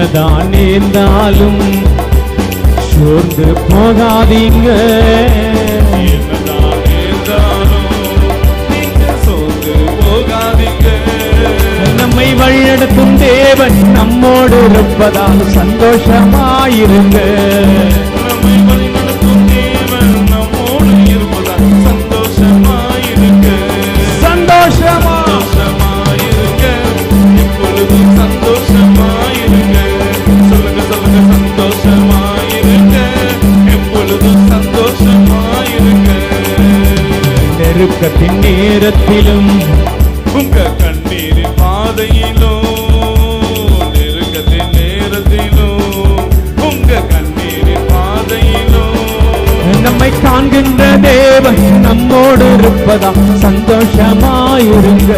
என்னதான் நேர்ந்தாலும் சோர்ந்து போகாதீங்க. என்னதான் நேர்ந்தாலும் நீங்க சோர்ந்து போகாதீங்க. நம்மை வழிநடத்தும் தேவன் நம்மோடு இருப்பதால் சந்தோஷமாயிருங்க. நம்மை வழிநடத்தும் தேவன் நம்மோடு இருப்பதால் சந்தோஷமாயிருங்க. சந்தோஷமாயிருங்க. எப்பொழுதும் சந்தோஷமாயிருங்க. சொல்லுங்க சொல்லுங்க, சந்தோஷமாயிருங்க. எப்பொழுதும் சந்தோஷமாயிருங்க. நெருக்கத்தின் நேரத்திலும் உங்க கண்ணீரின் பாதையிலும், நெருக்கத்தின் நேரத்திலும், உங்க கண்ணீரின் பாதையிலும் நம்மை காண்கின்ற தேவன் நம்மோடு இருப்பதா சந்தோஷமாயிருங்க.